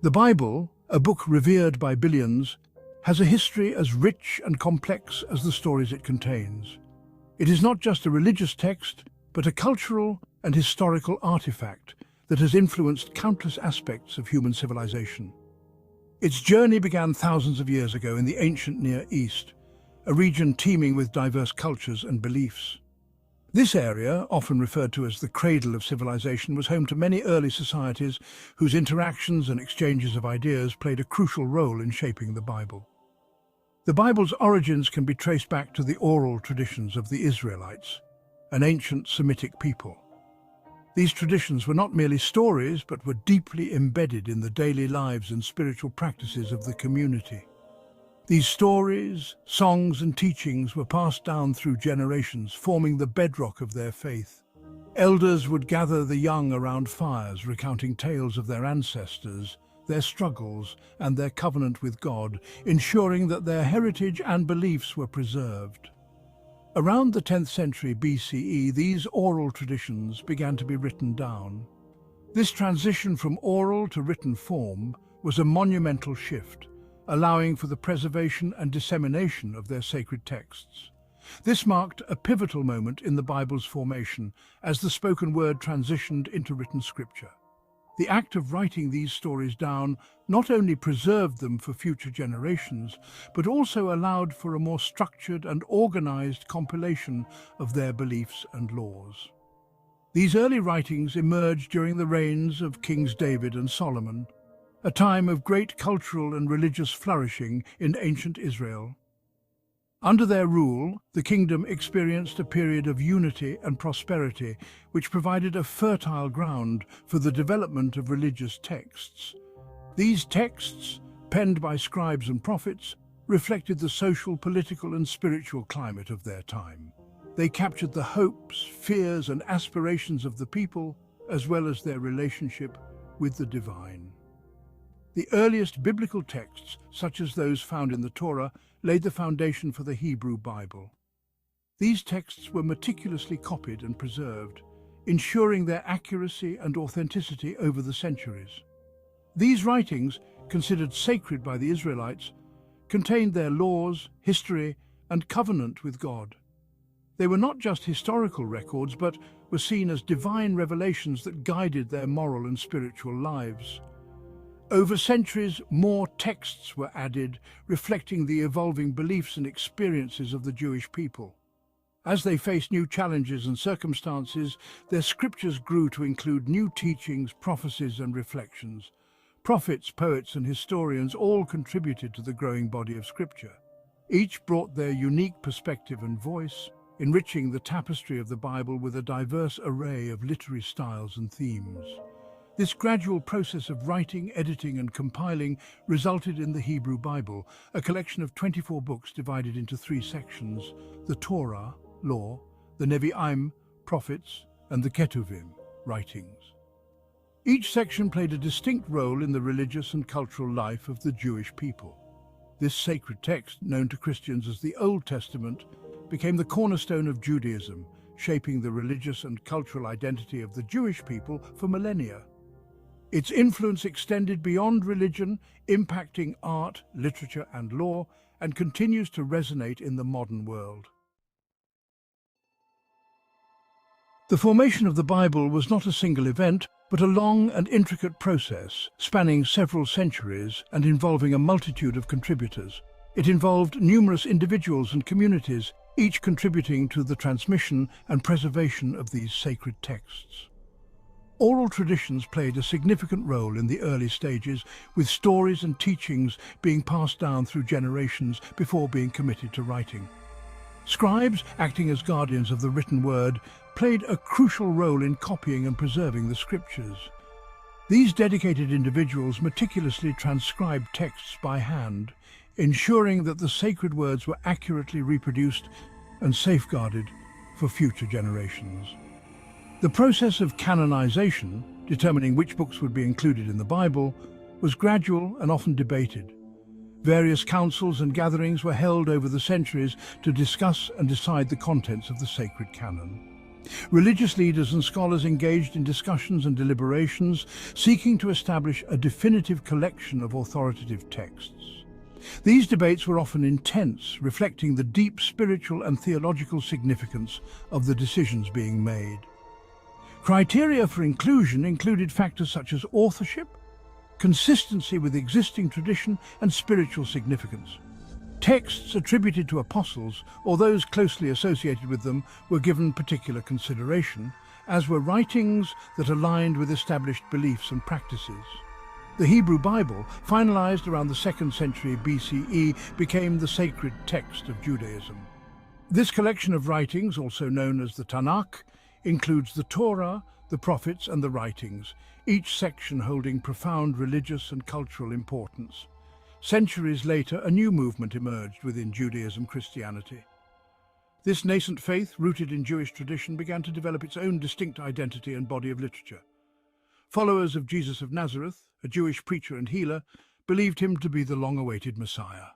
The Bible, a book revered by billions, has a history as rich and complex as the stories it contains. It is not just a religious text, but a cultural and historical artifact that has influenced countless aspects of human civilization. Its journey began thousands of years ago in the ancient Near East, a region teeming with diverse cultures and beliefs. This area, often referred to as the cradle of civilization, was home to many early societies whose interactions and exchanges of ideas played a crucial role in shaping the Bible. The Bible's origins can be traced back to the oral traditions of the Israelites, an ancient Semitic people. These traditions were not merely stories, but were deeply embedded in the daily lives and spiritual practices of the community. These stories, songs and teachings were passed down through generations, forming the bedrock of their faith. Elders would gather the young around fires, recounting tales of their ancestors, their struggles, and their covenant with God, ensuring that their heritage and beliefs were preserved. Around the 10th century BCE, these oral traditions began to be written down. This transition from oral to written form was a monumental shift, allowing for the preservation and dissemination of their sacred texts. This marked a pivotal moment in the Bible's formation as the spoken word transitioned into written scripture. The act of writing these stories down not only preserved them for future generations, but also allowed for a more structured and organized compilation of their beliefs and laws. These early writings emerged during the reigns of Kings David and Solomon, a time of great cultural and religious flourishing in ancient Israel. Under their rule, the kingdom experienced a period of unity and prosperity, which provided a fertile ground for the development of religious texts. These texts, penned by scribes and prophets, reflected the social, political, and spiritual climate of their time. They captured the hopes, fears, and aspirations of the people, as well as their relationship with the divine. The earliest biblical texts, such as those found in the Torah, laid the foundation for the Hebrew Bible. These texts were meticulously copied and preserved, ensuring their accuracy and authenticity over the centuries. These writings, considered sacred by the Israelites, contained their laws, history, and covenant with God. They were not just historical records, but were seen as divine revelations that guided their moral and spiritual lives. Over centuries, more texts were added, reflecting the evolving beliefs and experiences of the Jewish people. As they faced new challenges and circumstances, their scriptures grew to include new teachings, prophecies, and reflections. Prophets, poets, and historians all contributed to the growing body of scripture. Each brought their unique perspective and voice, enriching the tapestry of the Bible with a diverse array of literary styles and themes. This gradual process of writing, editing, and compiling resulted in the Hebrew Bible, a collection of 24 books divided into 3 sections: the Torah, law, the Nevi'im, prophets, and the Ketuvim, writings. Each section played a distinct role in the religious and cultural life of the Jewish people. This sacred text, known to Christians as the Old Testament, became the cornerstone of Judaism, shaping the religious and cultural identity of the Jewish people for millennia. Its influence extended beyond religion, impacting art, literature, and law, and continues to resonate in the modern world. The formation of the Bible was not a single event, but a long and intricate process, spanning several centuries and involving a multitude of contributors. It involved numerous individuals and communities, each contributing to the transmission and preservation of these sacred texts. Oral traditions played a significant role in the early stages, with stories and teachings being passed down through generations before being committed to writing. Scribes, acting as guardians of the written word, played a crucial role in copying and preserving the scriptures. These dedicated individuals meticulously transcribed texts by hand, ensuring that the sacred words were accurately reproduced and safeguarded for future generations. The process of canonization, determining which books would be included in the Bible, was gradual and often debated. Various councils and gatherings were held over the centuries to discuss and decide the contents of the sacred canon. Religious leaders and scholars engaged in discussions and deliberations, seeking to establish a definitive collection of authoritative texts. These debates were often intense, reflecting the deep spiritual and theological significance of the decisions being made. Criteria for inclusion included factors such as authorship, consistency with existing tradition, and spiritual significance. Texts attributed to apostles, or those closely associated with them, were given particular consideration, as were writings that aligned with established beliefs and practices. The Hebrew Bible, finalized around the 2nd century BCE, became the sacred text of Judaism. This collection of writings, also known as the Tanakh, includes the Torah, the prophets, and the writings, each section holding profound religious and cultural importance. Centuries later, a new movement emerged within Judaism Christianity. This nascent faith, rooted in Jewish tradition, began to develop its own distinct identity and body of literature. Followers of Jesus of Nazareth, a Jewish preacher and healer, believed him to be the long-awaited Messiah.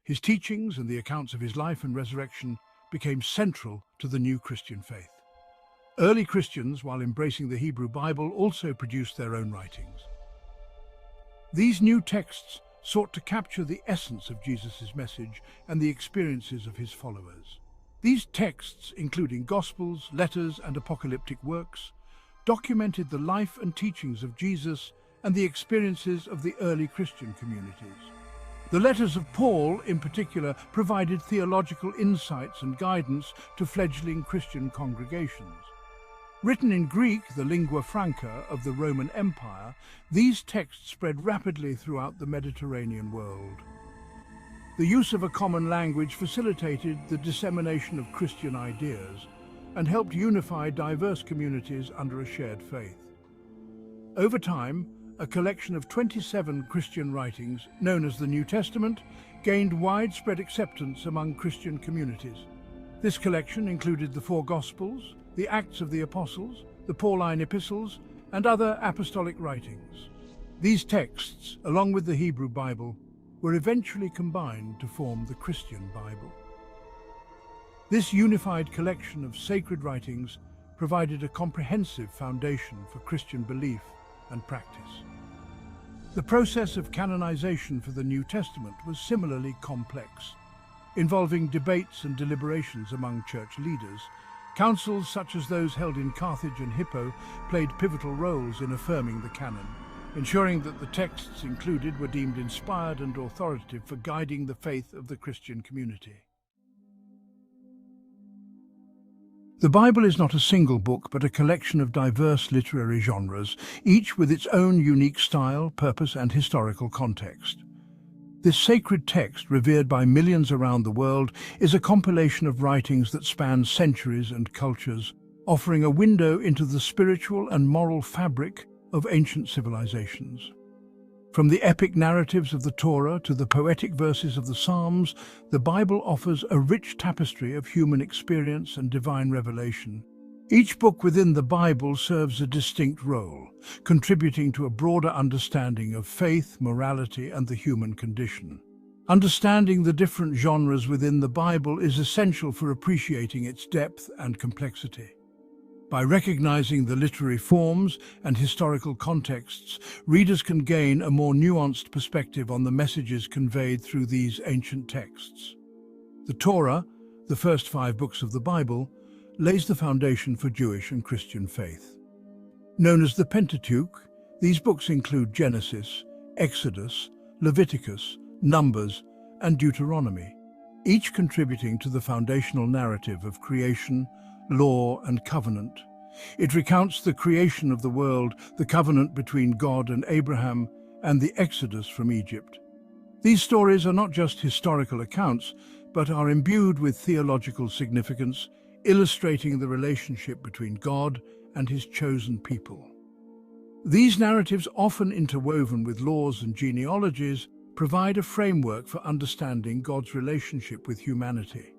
His teachings and the accounts of his life and resurrection became central to the new Christian faith. Early Christians, while embracing the Hebrew Bible, also produced their own writings. These new texts sought to capture the essence of Jesus' message and the experiences of his followers. These texts, including Gospels, letters, and apocalyptic works, documented the life and teachings of Jesus and the experiences of the early Christian communities. The letters of Paul, in particular, provided theological insights and guidance to fledgling Christian congregations. Written in Greek, the lingua franca of the Roman Empire, these texts spread rapidly throughout the Mediterranean world. The use of a common language facilitated the dissemination of Christian ideas and helped unify diverse communities under a shared faith. Over time, a collection of 27 Christian writings, known as the New Testament, gained widespread acceptance among Christian communities. This collection included the 4 Gospels, the Acts of the Apostles, the Pauline epistles, and other apostolic writings. These texts, along with the Hebrew Bible, were eventually combined to form the Christian Bible. This unified collection of sacred writings provided a comprehensive foundation for Christian belief and practice. The process of canonization for the New Testament was similarly complex, involving debates and deliberations among church leaders. Councils such as those held in Carthage and Hippo played pivotal roles in affirming the canon, ensuring that the texts included were deemed inspired and authoritative for guiding the faith of the Christian community. The Bible is not a single book, but a collection of diverse literary genres, each with its own unique style, purpose, and historical context. This sacred text, revered by millions around the world, is a compilation of writings that span centuries and cultures, offering a window into the spiritual and moral fabric of ancient civilizations. From the epic narratives of the Torah to the poetic verses of the Psalms, the Bible offers a rich tapestry of human experience and divine revelation. Each book within the Bible serves a distinct role, contributing to a broader understanding of faith, morality, and the human condition. Understanding the different genres within the Bible is essential for appreciating its depth and complexity. By recognizing the literary forms and historical contexts, readers can gain a more nuanced perspective on the messages conveyed through these ancient texts. The Torah, the first 5 books of the Bible, lays the foundation for Jewish and Christian faith. Known as the Pentateuch, these books include Genesis, Exodus, Leviticus, Numbers, and Deuteronomy, each contributing to the foundational narrative of creation, law, and covenant. It recounts the creation of the world, the covenant between God and Abraham, and the Exodus from Egypt. These stories are not just historical accounts, but are imbued with theological significance, illustrating the relationship between God and his chosen people. These narratives, often interwoven with laws and genealogies, provide a framework for understanding God's relationship with humanity.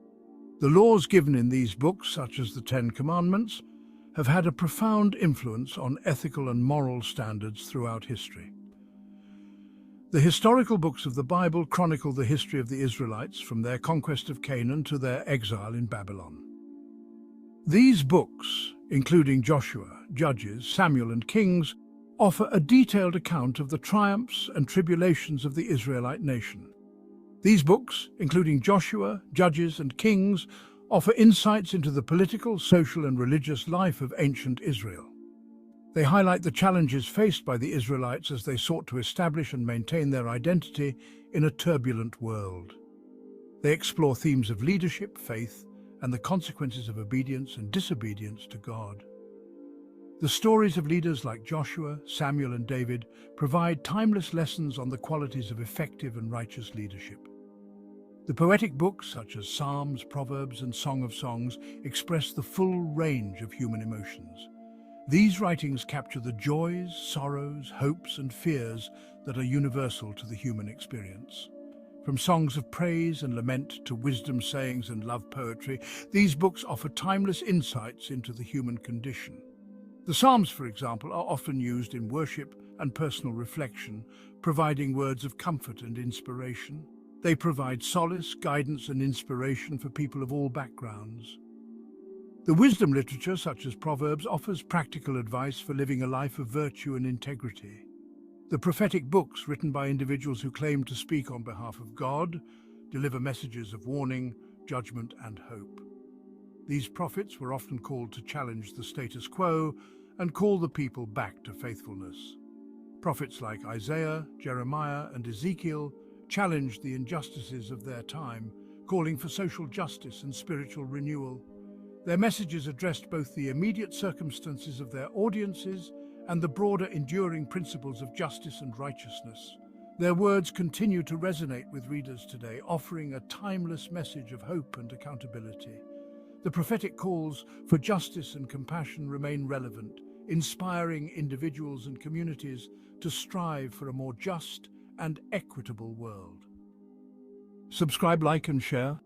The laws given in these books, such as the 10 Commandments, have had a profound influence on ethical and moral standards throughout history. The historical books of the Bible chronicle the history of the Israelites from their conquest of Canaan to their exile in Babylon. These books, including Joshua, Judges, Samuel, and Kings, offer a detailed account of the triumphs and tribulations of the Israelite nation. These books, including Joshua, Judges, and Kings, offer insights into the political, social, and religious life of ancient Israel. They highlight the challenges faced by the Israelites as they sought to establish and maintain their identity in a turbulent world. They explore themes of leadership, faith, and the consequences of obedience and disobedience to God. The stories of leaders like Joshua, Samuel, and David provide timeless lessons on the qualities of effective and righteous leadership. The poetic books, such as Psalms, Proverbs, and Song of Songs, express the full range of human emotions. These writings capture the joys, sorrows, hopes, and fears that are universal to the human experience. From songs of praise and lament to wisdom sayings and love poetry, these books offer timeless insights into the human condition. The Psalms, for example, are often used in worship and personal reflection, providing words of comfort and inspiration. They provide solace, guidance, and inspiration for people of all backgrounds. The wisdom literature, such as Proverbs, offers practical advice for living a life of virtue and integrity. The prophetic books, written by individuals who claim to speak on behalf of God, deliver messages of warning, judgment, and hope. These prophets were often called to challenge the status quo and call the people back to faithfulness. Prophets like Isaiah, Jeremiah, and Ezekiel challenged the injustices of their time, calling for social justice and spiritual renewal. Their messages addressed both the immediate circumstances of their audiences and the broader enduring principles of justice and righteousness. Their words continue to resonate with readers today, offering a timeless message of hope and accountability. The prophetic calls for justice and compassion remain relevant, inspiring individuals and communities to strive for a more just and equitable world. Subscribe, like, and share.